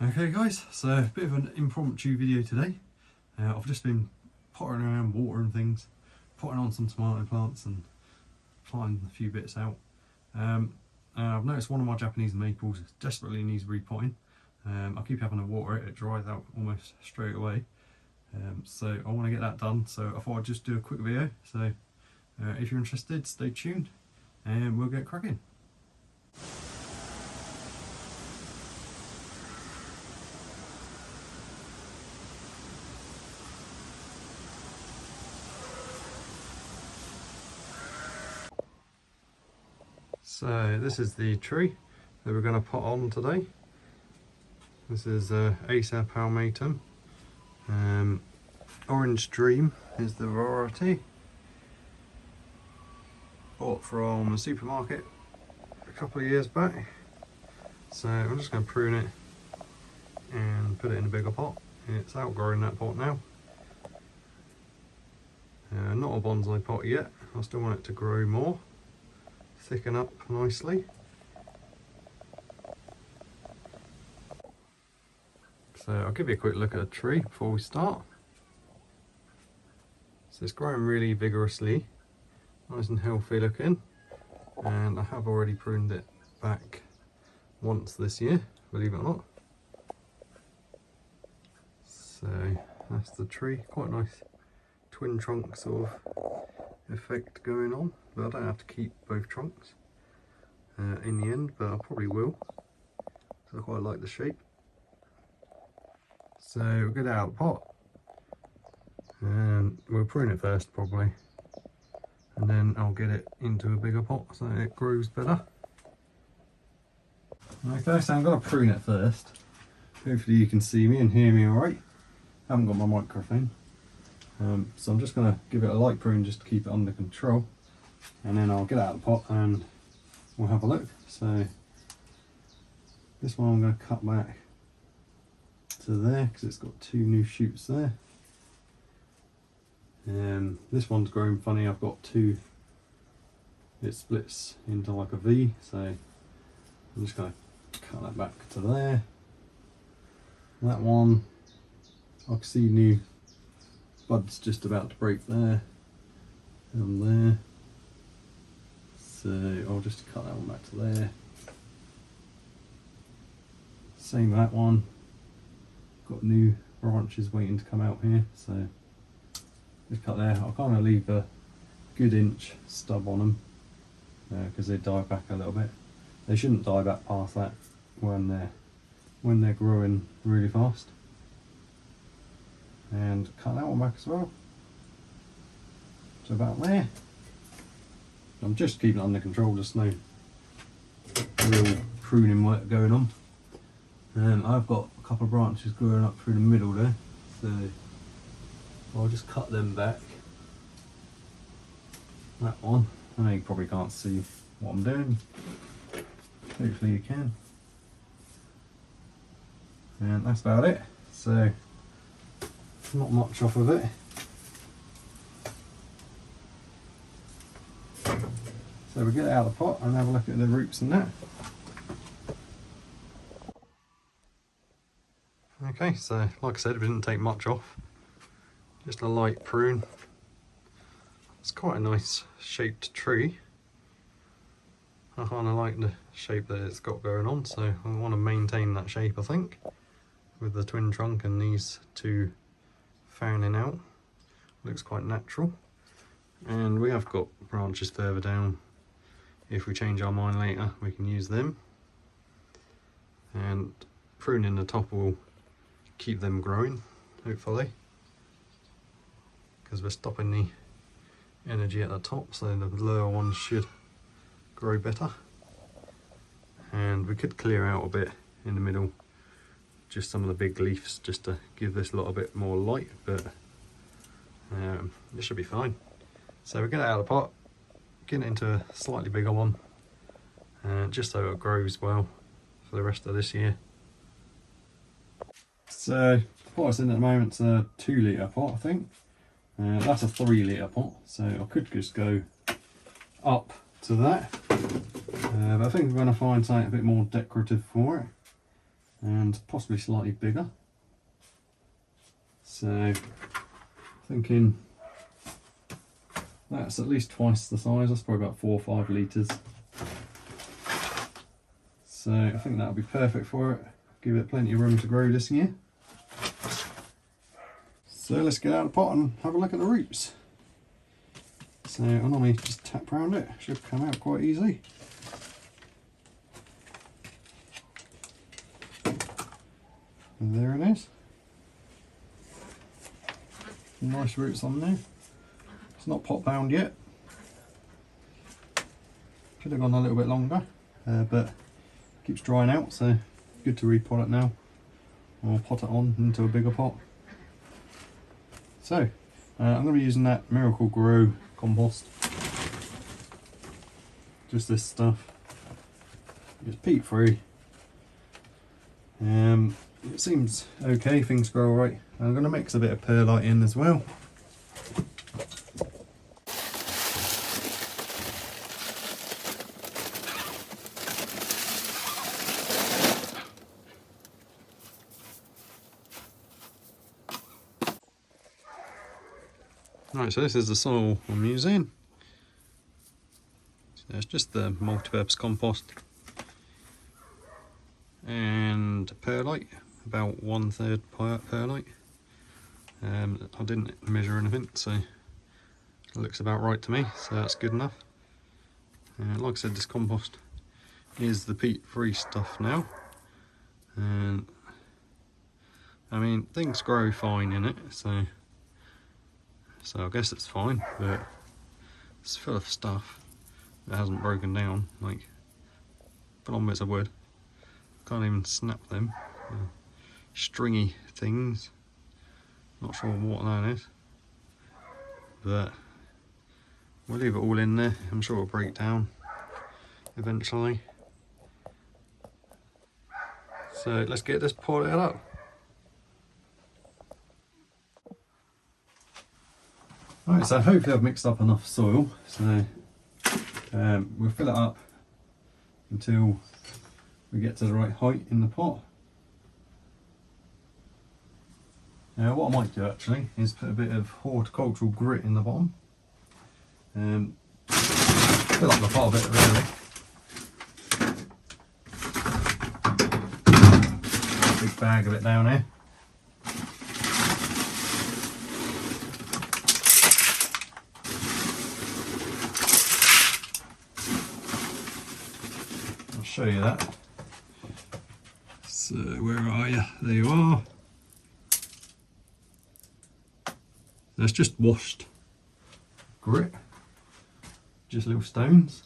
Okay guys, so a bit of an impromptu video today. I've just been pottering around, watering things, potting on some tomato plants and planting a few bits out. I've noticed one of my Japanese maples desperately needs repotting. I keep having to water it, it dries out almost straight away. So I want to get that done, so I thought I'd just do a quick video. So if you're interested, stay tuned and we'll get cracking. So this is the tree that we're going to pot on today. This is Acer palmatum. Orange Dream is the variety. Bought from a supermarket a couple of years back. So I'm just going to prune it and put it in a bigger pot. It's outgrowing that pot now. Not a bonsai pot yet. I still want it to grow more, thicken up nicely. So I'll give you a quick look at the tree before we start. So it's growing really vigorously, nice and healthy looking, and I have already pruned it back once this year, believe it or not. So that's the tree, quite nice twin trunk sort of effect going on, but I don't have to keep both trunks in the end, but I probably will, so I quite like the shape. So we'll get it out of the pot and we'll prune it first probably, and then I'll get it into a bigger pot so it grows better. Okay, so I'm going to prune it first. Hopefully you can see me and hear me alright. I haven't got my microphone. So I'm just going to give it a light prune just to keep it under control, and then I'll get it out of the pot and we'll have a look. So this one I'm going to cut back to there because it's got two new shoots there. This one's growing funny, I've got two, it splits into like a V, so I'm just going to cut that back to there. That one, I can see new buds just about to break there and there, so I'll just cut that one back to there. Same with that one, got new branches waiting to come out here, so just cut there. I'll kind of leave a good inch stub on them because they die back a little bit. They shouldn't die back past that when they're growing really fast. And cut that one back as well. So about there. I'm just keeping it under control, just no real pruning work going on. And I've got a couple of branches growing up through the middle there, so I'll just cut them back. That one, I know you probably can't see what I'm doing, hopefully you can. And that's about it, so not much off of it. So we'll get it out of the pot and have a look at the roots and that. Okay, so like I said, it didn't take much off. Just a light prune. It's quite a nice shaped tree. I kind of like the shape that it's got going on, so I want to maintain that shape, I think, with the twin trunk and these two fanning out. Looks quite natural. And we have got branches further down. If we change our mind later, we can use them. And pruning the top will keep them growing, hopefully, because we're stopping the energy at the top, so the lower ones should grow better. And we could clear out a bit in the middle, just some of the big leaves, just to give this lot a bit more light, but it should be fine. So we get it out of the pot, get it into a slightly bigger one, just so it grows well for the rest of this year. So the pot it's in at the moment is a 2 litre pot, I think. That's a 3 litre pot, so I could just go up to that. But I think we're going to find something a bit more decorative for it. and possibly slightly bigger. So thinking that's at least twice the size. That's probably about 4 or 5 litres. So I think that'll be perfect for it. Give it plenty of room to grow this year. So let's get out of the pot and have a look at the roots. So I normally just tap around it. Should come out quite easily. And there it is. Nice roots on there. It's not pot bound yet. Could have gone a little bit longer, but it keeps drying out, so good to repot it now, or pot it on into a bigger pot. So I'm going to be using that Miracle Grow compost. Just this stuff. It's peat free. It seems okay, things grow alright. I'm going to mix a bit of perlite in as well. Right, so this is the soil I'm using. So it's just the multi-purpose compost and perlite, about 1/3 perlite. I didn't measure anything, so it looks about right to me, so that's good enough. Like I said, this compost is the peat-free stuff now, and I mean things grow fine in it, so I guess it's fine, but it's full of stuff that hasn't broken down, like full on bits of wood. Can't even snap them. Stringy things. Not sure what that is, but we'll leave it all in there. I'm sure it'll break down eventually. So let's get this potted up. Right, so hopefully I've mixed up enough soil, so we'll fill it up until we get to the right height in the pot. Now what I might do actually is put a bit of horticultural grit in the bottom. Fill up the pot a bit really. Big bag of it down here. Show you that. So where are you? There you are. That's just washed grit, just little stones,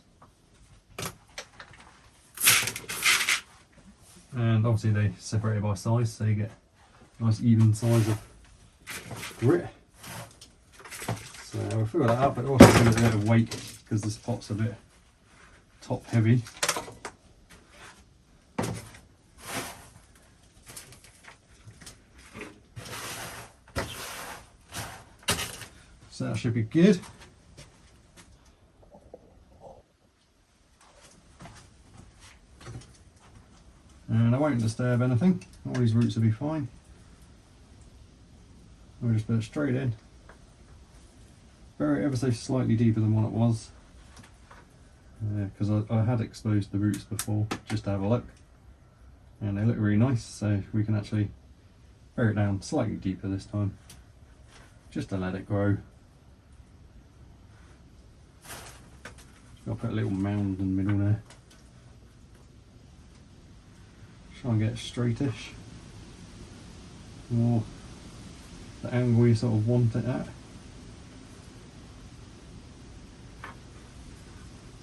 and obviously they separate by size, so you get a nice even size of grit. So we'll fill that up, but also give it a bit of weight because this pot's a bit top heavy. So that should be good. And I won't disturb anything. All these roots will be fine. We'll just put it straight in. Bury it ever so slightly deeper than what it was. Because I had exposed the roots before, just to have a look. And they look really nice, so we can actually bury it down slightly deeper this time. Just to let it grow. I'll put a little mound in the middle there. Try and get it straightish. More the angle you sort of want it at.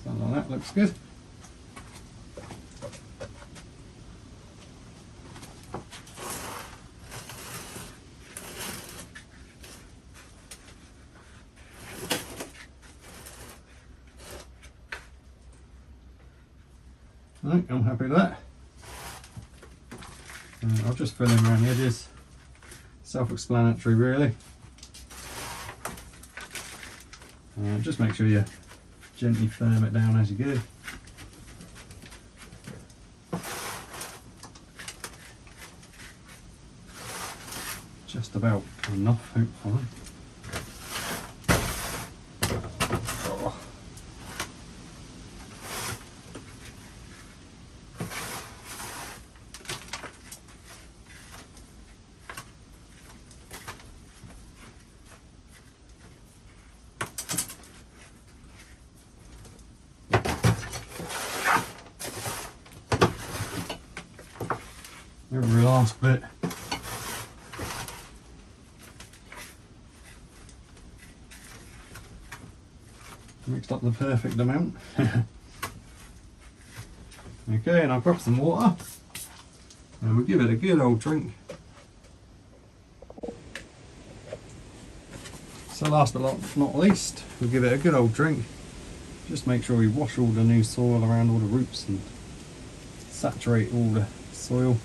Something like that looks good. Right, I'm happy with that. I'll just fill in around the edges. Self-explanatory really. Just make sure you gently firm it down as you go. just about enough, hopefully. Oh. Every last bit. Mixed up the perfect amount. Okay, and I've got some water and we'll give it a good old drink. So last but not least, we'll give it a good old drink. Just make sure we wash all the new soil around all the roots and saturate all the soil.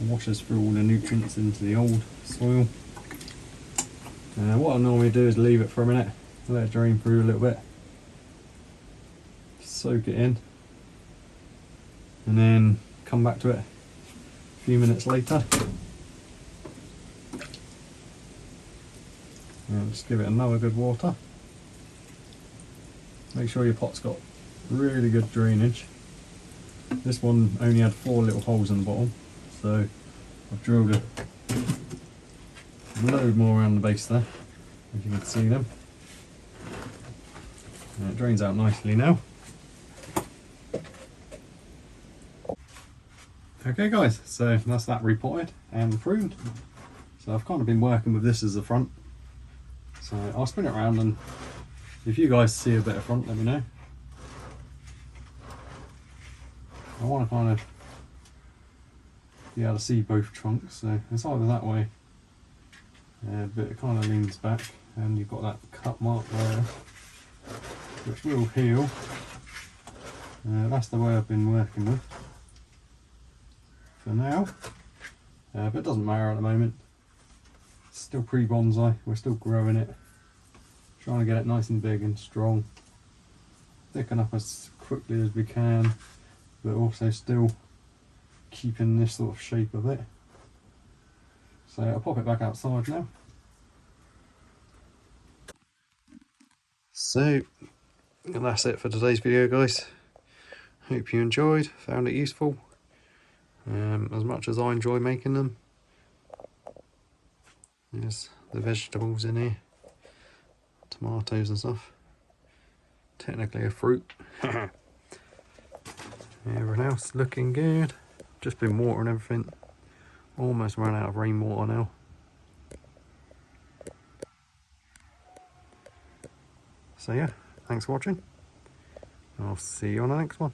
Washes through all the nutrients into the old soil. What I normally do is leave it for a minute, let it drain through a little bit, soak it in, and then come back to it a few minutes later. And just give it another good water. Make sure your pot's got really good drainage. This one only had 4 little holes in the bottom, so I've drilled a load more around the base there, if you can see them. And it drains out nicely now. Okay guys, so that's that repotted and pruned. So I've kind of been working with this as the front. So I'll spin it around, and if you guys see a bit of front, let me know. I want to kind of be able to see both trunks, so it's either that way, but it kind of leans back, and you've got that cut mark there, which will heal. That's the way I've been working with for now, but it doesn't matter at the moment. It's still pre-bonsai, we're still growing it, trying to get it nice and big and strong, thicken up as quickly as we can, but also still keeping this sort of shape of it. So I'll pop it back outside now. So that's it for today's video guys. Hope you enjoyed, found it useful, as much as I enjoy making them. There's the vegetables in here, tomatoes and stuff, technically a fruit. Everything else looking good. Just been watering everything, almost run out of rainwater now. So yeah, thanks for watching, I'll see you on the next one.